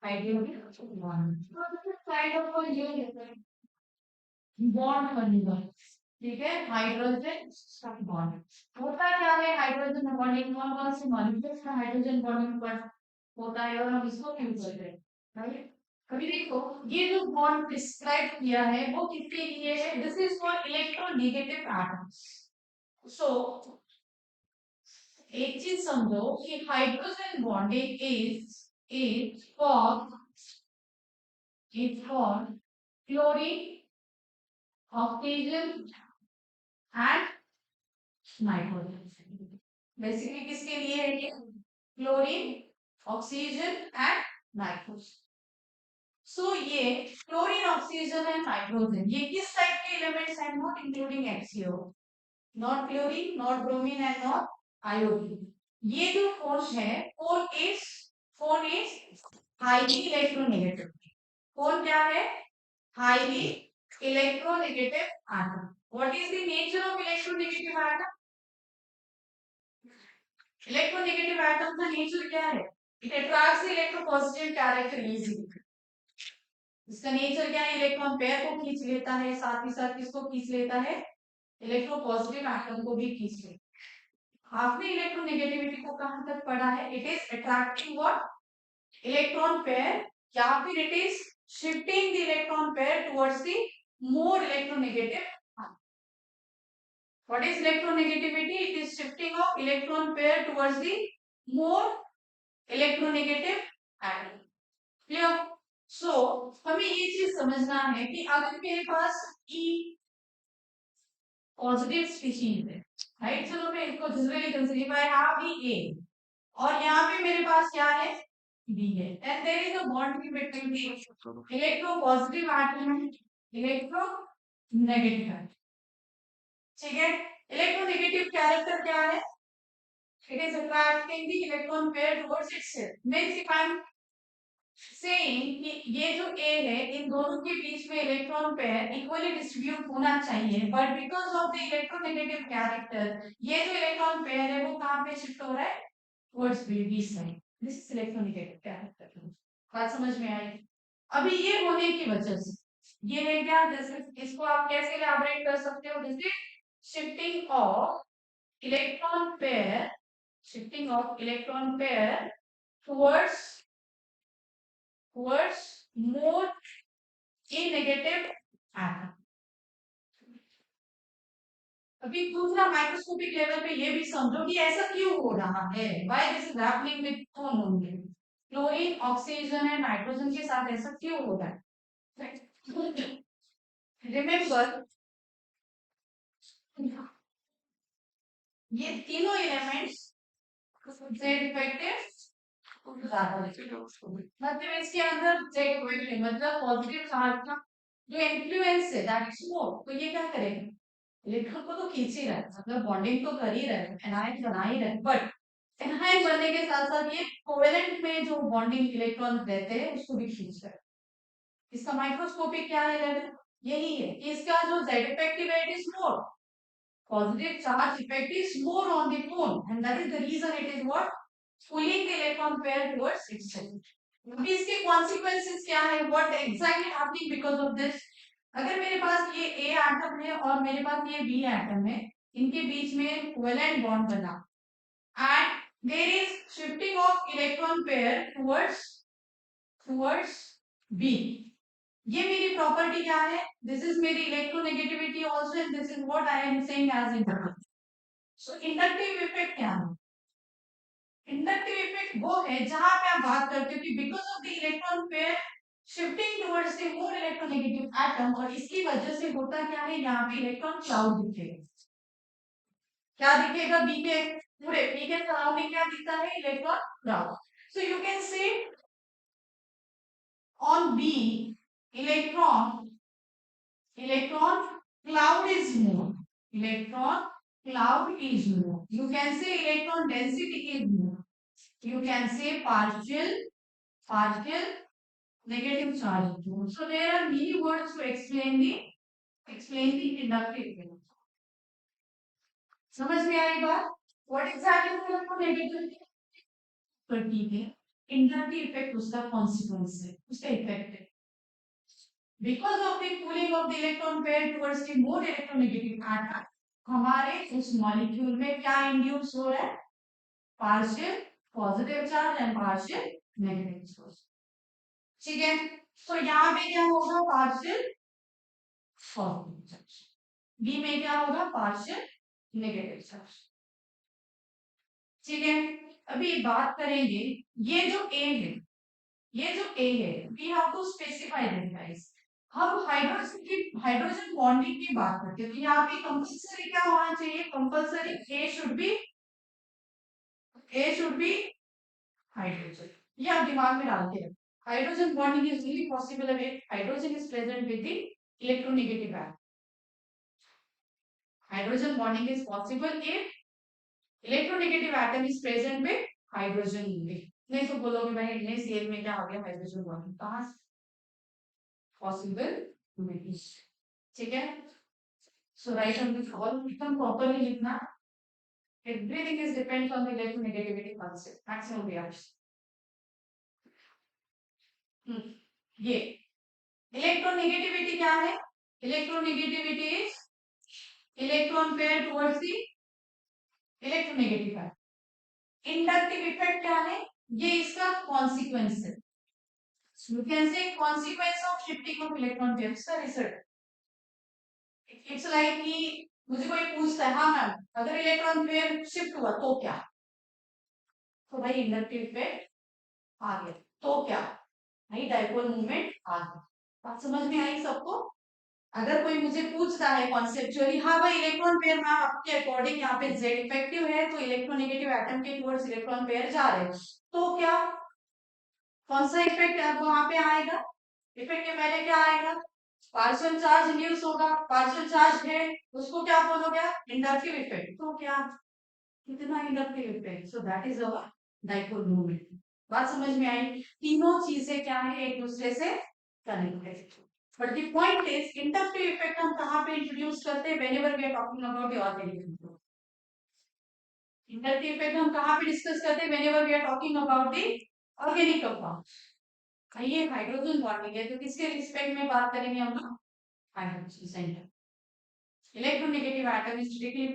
Hydrogen bond side of ये है bond बनेगा। ठीक है, हाइड्रोजन बॉन्ड होता क्या है, हाइड्रोजन बॉन्डिंग कौन कौन से मॉलिक्यूल्स का हाइड्रोजन बॉन्डिंग पर होता है और हम इसको यूज करते हैं, राइट। अभी देखो ये जो बॉन्ड डिस्क्राइब किया है वो किसके लिए है, this is for electronegative atoms. So एक चीज समझो कि hydrogen bonding is for chlorine, oxygen and nitrogen. Basically किसके लिए है ये, chlorine, oxygen and nitrogen. So ये क्लोरीन, ऑक्सीजन एंड नाइट्रोजन ये किस टाइप के एलिमेंट्स हैं, not including HCO, not chlorine, not bromine and not iodine. ये जो फोन है phone is highly electronegative. Phone क्या है, highly electronegative atom. What is the nature of electronegative atom, electronegative atom का नेचर क्या है, it attracts the electropositive character easily. इसका nature क्या है, इलेक्ट्रॉन पेयर को खींच लेता है, साथ ही साथ किसको खींच लेता है, इलेक्ट्रोपॉजिटिव एटम को भी खींच लेता है। आपने इलेक्ट्रोनेगेटिविटी को कहां तक पढ़ा है, it is attracting what, electron pair, या फिर it is shifting the electron pair towards the more electronegative. What is electronegativity? It is shifting of electron pair towards the more electronegative atom. Clear? So हमें ये चीज समझना है कि अगर मेरे पास E पॉजिटिव स्पीशीज है, राइट, चलो मैं इसको generally consider I have the A और यहाँ पे मेरे पास क्या है, B है, and there is a bond between the electropositive atom and electronegative atom. ठीक है, इलेक्ट्रोनेगेटिव कैरेक्टर क्या है, it is attracting the electron pair towards itself. Means if I am saying कि ये जो A है इन दोनों के बीच में इलेक्ट्रॉन पेयर इक्वली डिस्ट्रीब्यूट होना चाहिए, but because of the electronegative character ये जो इलेक्ट्रॉन पेयर है वो कहाँ पे शिफ्ट हो रहा है, towards B side. This is electronegative character. बात समझ में आई। अभी ये होने की वजह से ये है क्या, जैसे इसको आप कैसे इलैबोरेट कर सकते हो, जैसे shifting of electron pair, shifting of electron pair towards more a negative atom। अभी दूसरा माइक्रोस्कोपिक लेवल पे ये भी समझो कि ऐसा क्यों हो रहा है, why this is happening with कौन होंगे, क्लोरीन, ऑक्सीजन एंड नाइट्रोजन के साथ ऐसा क्यों हो रहा है। रिमेम्बर ये तीनों एलिमेंट्स जेड इफेक्टिव मतलब इसके अंदर जेड इफेक्टिव मतलब पॉजिटिव चार्ज का जो इन्फ्लुएंस है दैट इज मोर, तो ये क्या करेगा, इलेक्ट्रॉन को तो खींच ही रहा है, मतलब बॉन्डिंग तो कर ही रहा है, एनायन बना ही रहा है, बट एनायन बनने के साथ साथ ये कोवेलेंट में जो बॉन्डिंग इलेक्ट्रॉन रहते हैं उसको भी खींच रहा है। इसका माइक्रोस्कोपिक क्या है लेवल, यही है कि इसका जो जेड इफेक्टिव है it is more, positive charge effect is more on the cone and that is the reason it is what, pulling the electron pair towards itself। अभी इसके consequences क्या है, what exactly happening because of this। अगर मेरे पास ये A atom है और मेरे पास ये B एटम है, इनके बीच में कोवेलेंट बॉन्ड बना and there is shifting of electron pair towards B। ये मेरी प्रॉपर्टी क्या है, दिस इज मेरी electronegativity also and this is what I am saying as inductive. So inductive effect क्या है, इंडक्टिव इफेक्ट वो है जहां पे आप बात करते हो कि because of the electron pair shifting towards the more electronegative atom, और इसकी वजह से होता क्या है, यहाँ पे इलेक्ट्रॉन क्लाउड दिखेगा। क्या दिखेगा, बी के पूरे बी के सराउंडिंग क्या दिखता है, electron cloud. So you can say on B electron cloud is more, electron cloud is more, you can say electron density is more, you can say partial negative charge is more। So there are many words to explain the inductive effect। समझ में आई बात, what exactly is electronegativity, तो ठीक है inductive effect उसका consequence है, उसका effect है। Because of the pulling of the electron pair towards the more electronegative atom, हमारे उस मॉलिक्यूल में क्या इंड्यूस हो रहा है? Partial positive charge and partial negative charge. ठीक है, तो यहाँ पे क्या होगा? Partial positive charge. बी में क्या होगा? Partial negative charge. ठीक है, अभी बात करेंगे ये जो ए है, ये जो ए है, we have to specify that guys. हम हाइड्रोजन बॉन्डिंग की बात करते हैं, तो यहाँ पे कंपल्सरी क्या होना चाहिए? Compulsory A should be hydrogen. ये आप दिमाग में डालते हैं। Hydrogen bonding is only possible if hydrogen is present with the electronegative atom. Hydrogen bonding is possible if electronegative atom is present with hydrogen only. नहीं तो बोलोगे भाई इतने सेल में क्या आ गया हाइड्रोजन बॉन्डिंग, कहाँ से पॉसिबल नहीं। ठीक है, so right on this all एकदम प्रॉपर्ली लिखना। Everything is depends on the electronegativity concept, maximum reaction. ये इलेक्ट्रोनेगेटिविटी क्या है? Electronegativity is electron pair towards the electronegative है। इंडक्टिव इफेक्ट क्या है? ये इसका कॉन्सिक्वेंस है। You can say consequence of shifting of electron pairs का रिजल्ट। इट्स लाइक कि मुझे कोई पूछता है, हाँ मैम अगर इलेक्ट्रॉन पेयर शिफ्ट हुआ तो क्या? तो भाई इंडक्टिव इफेक्ट आ गया, तो क्या भाई? डाइपोल मूवमेंट आ गया। बात समझ में आई सबको? अगर कोई मुझे पूछता है कॉन्सेप्चुअली, हाँ भाई इलेक्ट्रॉन पेयर मैम आपके अकॉर्डिंग यहाँ पे जेड इफेक्टिव है तो इलेक्ट्रोनेगेटिव एटम के टुवर्ड्स इलेक्ट्रॉन पेयर जा रहे हैं, तो क्या कौन सा इफेक्ट वहां पे आएगा? इफेक्ट के पहले क्या आएगा? पार्शियल चार्ज इंड्यूस होगा, पार्शियल चार्ज है उसको क्या बोलोगे? Inductive effect. तो क्या कितना inductive effect? So that is our dipole moment. बात समझ में आई? तीनों चीजें क्या है? एक दूसरे से connected. But the point is inductive effect हम कहाँ पे इंट्रोड्यूस करते हैं? Whenever we are talking about the organic compound. Inductive effect हम कहाँ पे डिस्कस करते हैं? Whenever we are talking about the organic compound. ये हाइड्रोजन बॉन्डिंग है तो किसके रिस्पेक्ट में बात करेंगे हम लोग? Hydrogen centre. Electronegative atom is directly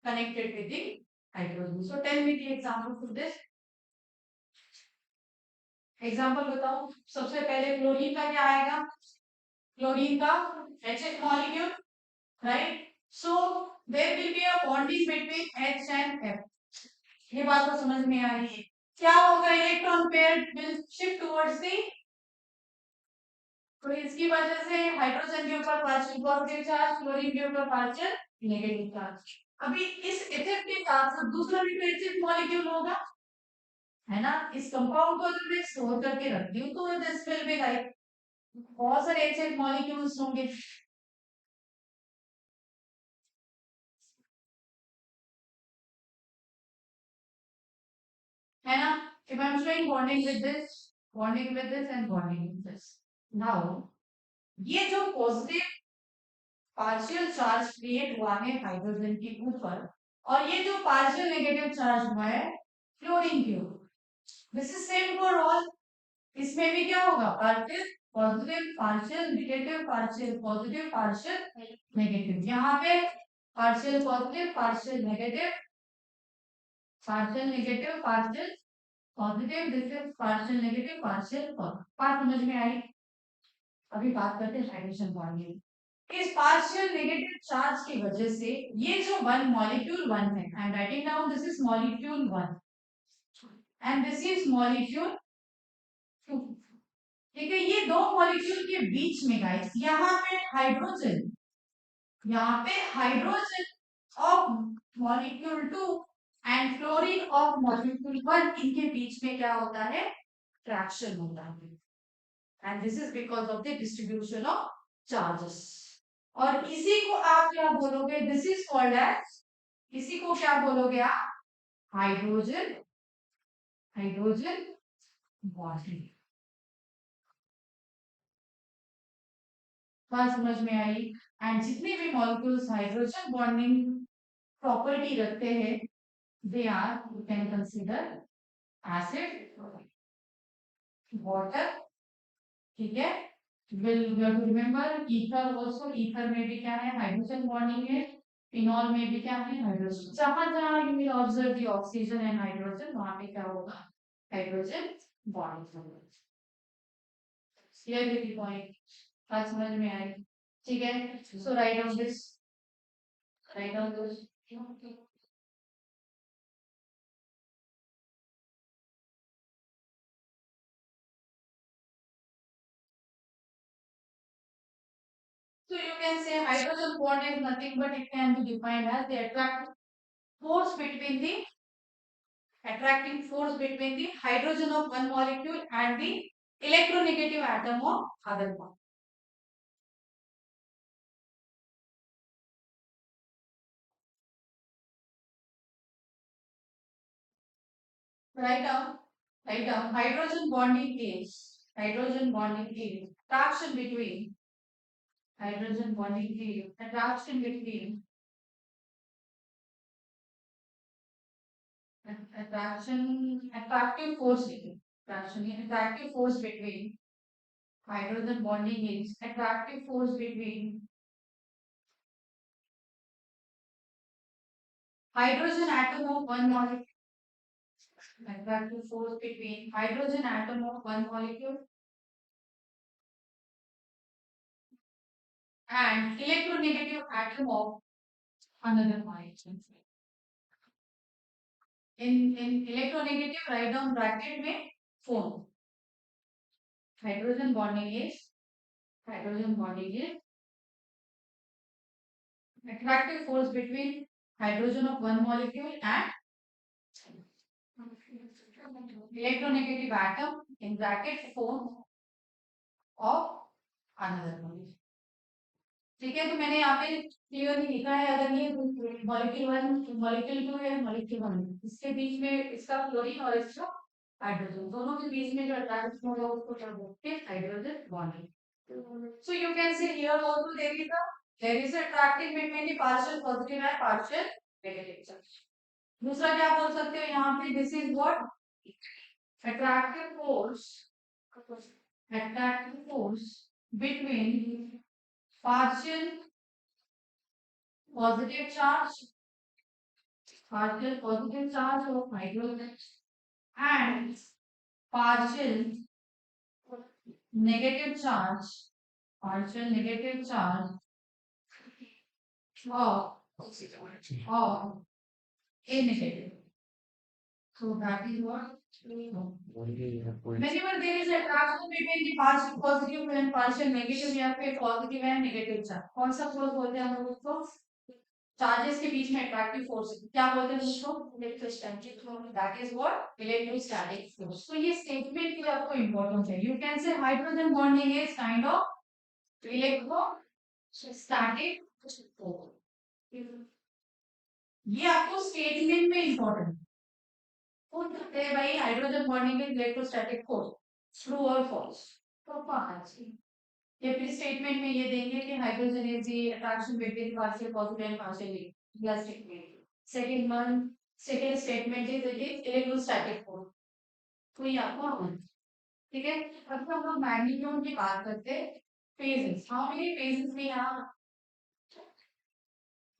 connected with the hydrogen. So tell me the example for this. Example बताओ। सबसे पहले क्लोरीन का क्या आएगा? क्लोरीन का HF molecule, right? So there will be a bonding between H and F। ये बात तो समझ में आ रही है। क्या होगा? Electron pair will shift towards the, तो इसकी वजह से हाइड्रोजन के ऊपर पार्शियल पॉजिटिव चार्ज, क्लोरीन के ऊपर पार्शियल नेगेटिव चार्ज। अभी इस एचएफ के साथ दूसरा भी एचएफ मॉलिक्यूल होगा, है ना? इस कंपाउंड को अगर मैं स्टोर करके रखती हूँ तो दिस विल बी लाइक बहुत सारे एचएफ मॉलिक्यूल्स होंगे, है ना? If I'm showing bonding with this, bonding with this and bonding with this. Now ये जो पॉजिटिव पार्शियल चार्ज क्रिएट हुआ है हाइड्रोजन के ऊपर और ये जो पार्शियल नेगेटिव चार्ज हुआ है क्लोरीन के ऊपर, this is same for all. इसमें भी क्या होगा? Partial positive partial negative partial positive partial negative. यहाँ पे partial positive partial negative partial negative partial positive, this is partial negative partial positive. बात समझ में आई? अभी बात करते हैं हाइड्रोजन बॉन्डिंग। इस पार्शियल नेगेटिव चार्ज की वजह से ये जो वन मॉलिक्यूल वन है, I am writing down this is molecule one and this is molecule two. ठीक है, ये दो मॉलिक्यूल के बीच में गाइस यहाँ पे hydrogen of molecule two and fluorine of molecule one, इनके बीच में क्या होता है? ट्रैक्शन होता है। And this is because of the distribution of charges. और इसी को आप क्या बोलोगे? दिस इज कॉल्ड एज, इसी को क्या बोलोगे आप? Hydrogen hydrogen bonding. बात समझ में आई? एंड जितने भी मॉलिक्यूल्स हाइड्रोजन बॉन्डिंग प्रॉपर्टी रखते हैं, they are, you can consider acid water, ठीक है। Will you have to remember ether also, ether में भी क्या है, हाइड्रोजन बॉन्डिंग है। फिनॉल में भी क्या है, हाइड्रोजन। जहां जहां you will observe the oxygen and hydrogen, वहां पे क्या होगा, हाइड्रोजन बॉन्डिंग होगा। क्लियर द पॉइंट, बात समझ में आई? ठीक है, so write down this, write down this. So you can say hydrogen bond is nothing but it can be defined as the force between the attracting force between the hydrogen of one molecule and the electronegative atom of other one. Write down, write down. Hydrogen bonding is attraction between hydrogen bonding is attraction between attractive force attractive force between hydrogen bonding is attractive force between hydrogen atom of one molecule, attractive force between hydrogen atom of one molecule and electronegative atom of another molecule. In electronegative, write down bracket में phone. Hydrogen bonding is attractive force between hydrogen of one molecule and electronegative atom in bracket phone of another molecule. ठीक है, तो मैंने यहाँ पे clearly लिखा है, अगर ये मॉलिक्यूल 1 मॉलिक्यूल 2 है, मॉलिक्यूल 1, इसके बीच में इसका क्लोरीन और इसका हाइड्रोजन, दोनों के बीच में जो अट्रैक्शन होगा उसको क्या बोलते हैं, hydrogen bonding. So you can say here also there is attractive between the partial positive and partial negative charge। दूसरा क्या बोल सकते हो यहाँ पे, this is what attractive force attractive force between partial positive charge partial positive charge of hydrogen and partial negative charge partial negative charge of a negative. So that is what whenever there is attraction between the partial positive and partial negative, या फिर positive and negative charge, कौन सा force बोलते हैं हम लोग उसको, charges के बीच में अट्रैक्टिव फोर्स क्या बोलते हैं उसको, electrostatic force. That is what electrostatic force. तो ये स्टेटमेंट भी आपको इंपॉर्टेंट है। यू कैन से hydrogen bonding is kind of electrostatic force. ये आपको स्टेटमेंट में इंपॉर्टेंट पूछ सकते हैं, भाई hydrogen bonding is electrostatic force, true और फॉल्स। तो पांच या फिर स्टेटमेंट में ये देंगे कि hydrogen is the attraction between partial positive and partial negative. Second one, second statement is it is electrostatic force. तो ये आपको आना, ठीक है। अब हम लोग मैग्नीट्यूड की बात करते हैं, phases, how many phases we have,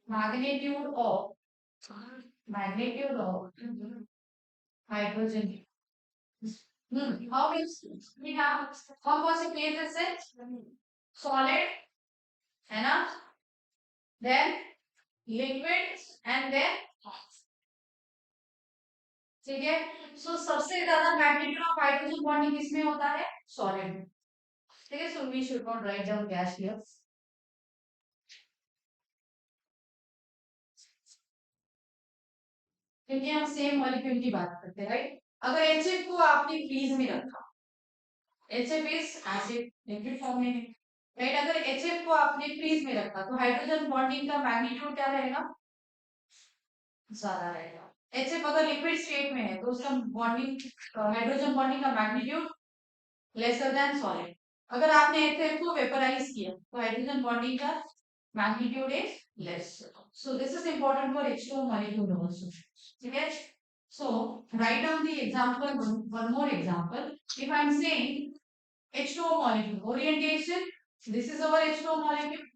magnitude of hydrogen. How many we have, कौन से फेजेस है, सॉलिड है ना, देन लिक्विड एंड देन, ठीक है। सो सबसे ज्यादा मैग्नीट्यूड ऑफ हाइड्रोजन बॉन्डिंग किसमें होता है, सॉलिड में, ठीक है। So we should not write down gas here, क्योंकि हम सेम मॉलिक्यूल की बात करते हैं, राइट। अगर HF को आपने फ्रीज में रखा, HF is acid liquid form में है, राइट। अगर HF को आपने फ्रीज में रखा तो हाइड्रोजन बॉन्डिंग का मैग्नीट्यूड क्या रहेगा, ज्यादा रहेगा। HF अगर लिक्विड स्टेट में है तो उसका बॉन्डिंग, हाइड्रोजन बॉन्डिंग का मैग्नीट्यूड लेसर देन सॉलिड। अगर आपने HF को वेपराइज किया तो हाइड्रोजन बॉन्डिंग का magnitude is less. So this is important for H2 molecule also, ठीक है। So write down the example, one more example. If I'm saying H2O molecule, orientation, this is our H2O molecule.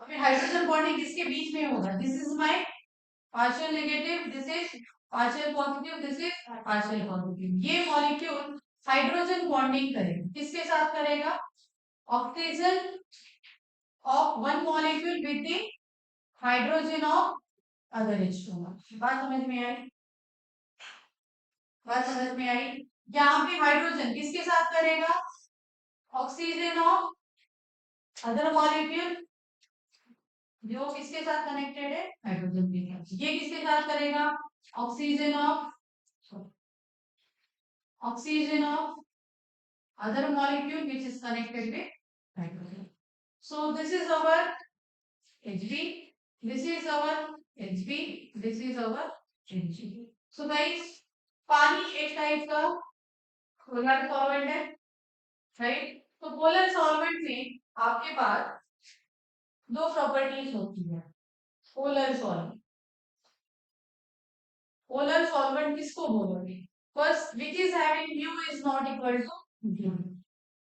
फिर hydrogen bonding किसके बीच में होगा? This is my partial negative, this is partial positive, this is partial positive. ये molecule hydrogen bonding करेगा, किसके साथ करेगा? Oxygen of one molecule with the hydrogen of other H2O। बात समझ में आई? बात समझ में आई? यहाँ पे हाइड्रोजन किसके साथ करेगा? ऑक्सीजन ऑफ अदर मॉलिक्यूल, जो किसके साथ कनेक्टेड है? हाइड्रोजन के साथ। ये किसके साथ करेगा? Oxygen of other molecule which is connected with hydrogen. So this is our Hb, this is our Hb, this is our Hg. So guys, पानी एक टाइप का पोलर सॉल्वेंट है, राइट? तो पोलर सॉल्वेंट में आपके पास दो प्रॉपर्टीज होती है। पोलर सॉल्वेंट, पोलर सॉल्वेंट किसको बोलोगे? First, which is having mu is not equal to mu,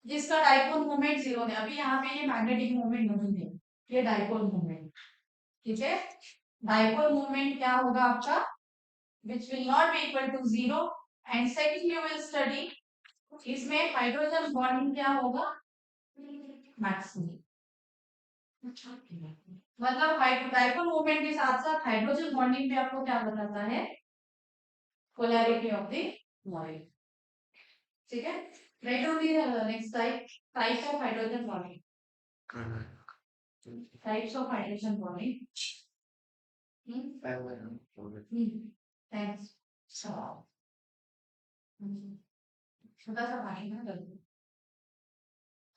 जिसका डाइपोल मोमेंट जीरो है। अभी यहाँ पे ये मैग्नेटिक मोमेंट नहीं है, ये डाइपोल मोमेंट, ठीक है? डाइपोल मोमेंट क्या होगा आपका? Which will not be equal to zero. And second you will study, इसमें हाइड्रोजन बॉन्डिंग क्या होगा? मैक्सिमम। मतलब डाइपोल मोमेंट के साथ साथ हाइड्रोजन बॉन्डिंग भी आपको क्या बताता है? पोलैरिटी ऑफ द मॉलिक्यूल, ठीक है? Right on the next types of hydrogen bonding, types of hydrogen bonding. Thanks. So, छोटा सा पानी में कर दो।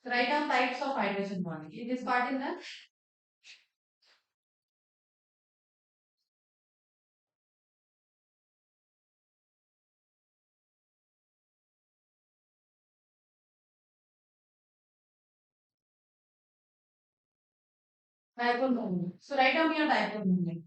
So write down types of hydrogen bonding. This part is done. Dipole moment. So write down your dipole moment.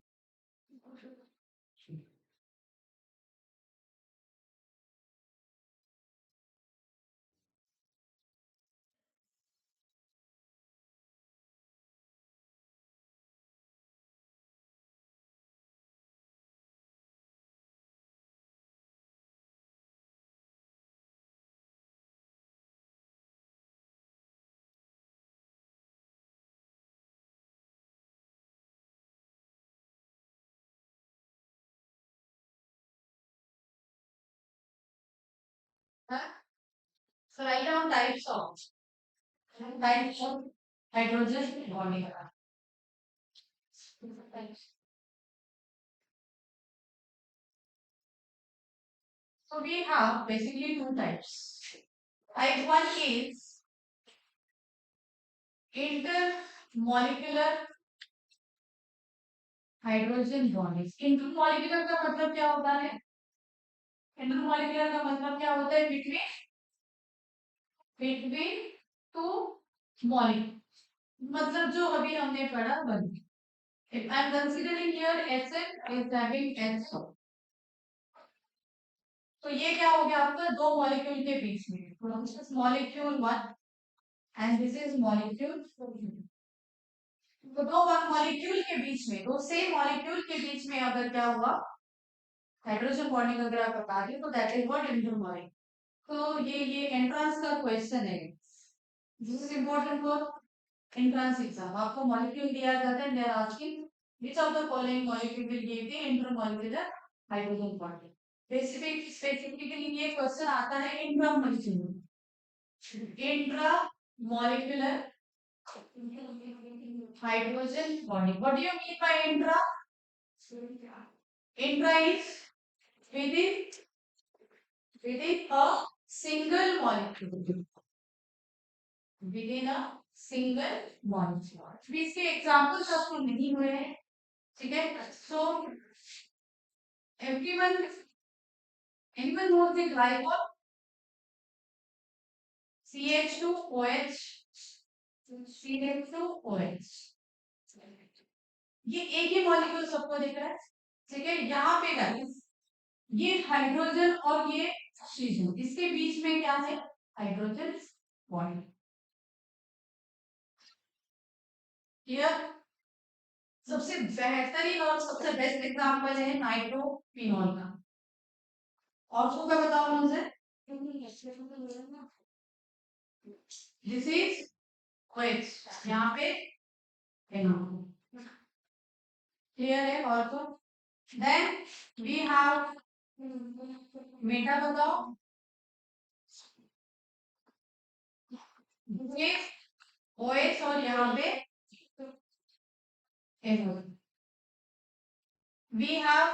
Huh? So write down types of hydrogen bonding. So we have basically two types. Type 1 is intermolecular hydrogen bonding. Intermolecular का मतलब क्या होता है? Intermolecular का मतलब क्या होता है? बिटवीन टू मॉलिक्यूल, मतलब जो अभी हमने पढ़ा one. If I am considering here acid is having SO, तो ये क्या हो गया आपका? दो मॉलिक्यूल के बीच में, this is molecule 1 and this is molecule 2। तो दो मॉलिक्यूल के बीच में, दो सेम मॉलिक्यूल के बीच में अगर क्या हुआ, हाइड्रोजन बॉन्डिंग अगर आप बता रहे हो, तो दैट इज व्हाट इंटरमॉलिक्यूलर। तो ये एंट्रेंस का क्वेश्चन है, this is important for entrance exam. आपको मॉलिक्यूल दिया जाता है, they are asking which of the following molecule will give the intermolecular hydrogen bonding. Specifically ये क्वेश्चन आता है intramolecular hydrogen bonding. What do you mean by intra? Intra is within a single molecule. Within a single molecule. भी इसके examples आपको नहीं हुए हैं, ठीक है? So anyone knows the glycol? CH2OH, CH2OH, ये एक ही मॉलिक्यूल सबको दिख रहा है, ठीक है? यहाँ पे गाइस ये हाइड्रोजन और ये ऑक्सीजन, इसके बीच में क्या है? Hydrogen bond. क्लियर? सबसे बेहतरीन और सबसे बेस्ट एग्जांपल है नाइट्रोफिनॉल का। और क्या बताओ मुझे? दिस इज OH, यहाँ पे क्लियर है? और तो देन वी हैव मेटा, बताओ। ये OH और यहाँ पे वी हैव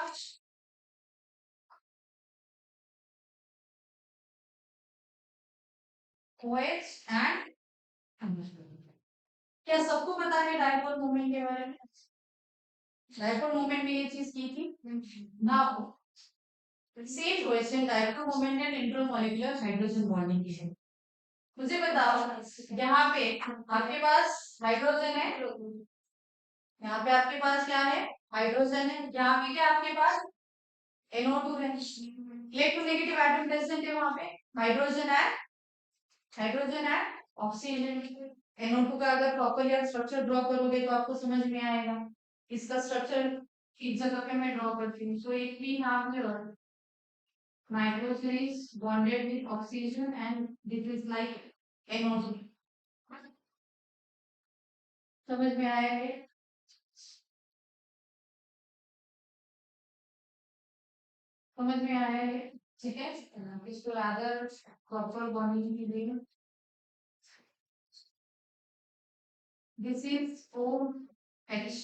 OH एंड, क्या सबको पता है डाइपोल मोमेंट के बारे में? डाइपोल मोमेंट में ये चीज की थी ना। Same question, dipole moment and intermolecular hydrogen bonding की है। मुझे बताओ, यहाँ पे आपके पास हाइड्रोजन है, यहाँ पे आपके पास क्या है? हाइड्रोजन है। यहाँ पे क्या आपके पास? NO2 है। इलेक्ट्रोनेगेटिव एटम प्रेजेंट है वहां पे, हाइड्रोजन एंड ऑक्सीजन। NO2 का अगर प्रॉपरली आप स्ट्रक्चर ड्रॉ करोगे तो आपको समझ में आएगा। इसका स्ट्रक्चर इस जगह पे मैं ड्रॉ करती हूँ। सो एक भी नाम है, nitrogen is bonded with oxygen and this is like NO2। समझ में आया है? समझ में आया है? ठीक है, इसको अदर प्रॉपर बॉन्डिंग के लिए दिस इज OH।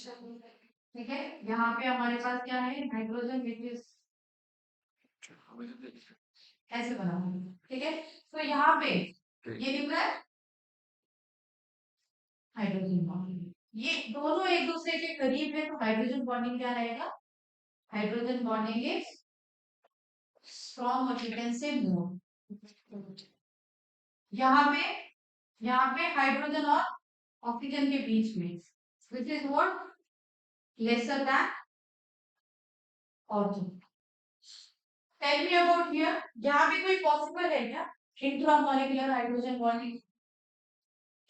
ठीक है, यहाँ पे हमारे पास क्या है? हाइड्रोजन विच इज ऐसे बना हुआ है। ठीक है, तो यहाँ पे ये दिख रहा है हाइड्रोजन बॉन्डिंग। ये दोनों एक दूसरे के करीब है, तो हाइड्रोजन बॉन्डिंग क्या रहेगा? हाइड्रोजन बॉन्डिंग इज स्ट्रॉन्ग और यू कैन से मोर। यहाँ पे हाइड्रोजन और ऑक्सीजन के बीच में which is what? Lesser than ortho. Tell me about here, यहाँ पे कोई पॉसिबल है क्या intramolecular hydrogen bonding?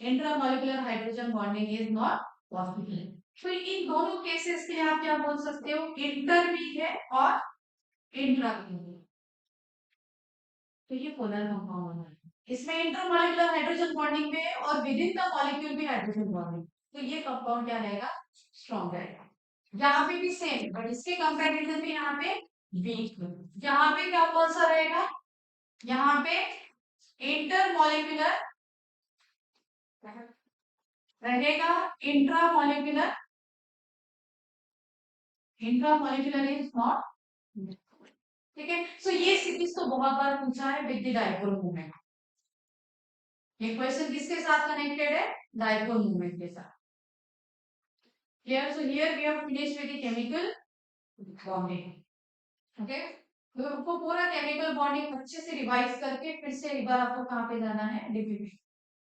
Intramolecular hydrogen bonding is not possible. तो इन दोनों केसेस के लिए आप क्या बोल सकते हो? इंटर भी है और इंट्रा भी है। तो ये पोलर कंपाउंड है, इसमें इंटरमॉलिक्यूलर हाइड्रोजन बॉन्डिंग में है और विद इन द मॉलिक्यूल भी हाइड्रोजन बॉन्डिंग। तो ये कंपाउंड क्या रहेगा? स्ट्रॉन्ग रहेगा। यहाँ पे भी सेम, बट इसके कंपैरिजन में यहाँ पे वीक। यहाँ पे क्या कौन सा रहेगा? यहाँ पे इंटरमॉलिक्यूलर रहेगा, इंट्रामॉलिक्यूलर, इंट्रामॉलिक्यूलर इज नॉट। ठीक है, सो ये सीरीज तो बहुत बार पूछा है विद द डाइपोल मूवमेंट। ये क्वेश्चन किसके साथ कनेक्टेड है? डाइपोल मूवमेंट के साथ। Here, so here we have finished with the chemical bonding. Okay? तो आपको पूरा केमिकल बॉन्डिंग अच्छे से रिवाइज करके फिर से एक बार आपको कहाँ पे जाना है? डिफिनेशन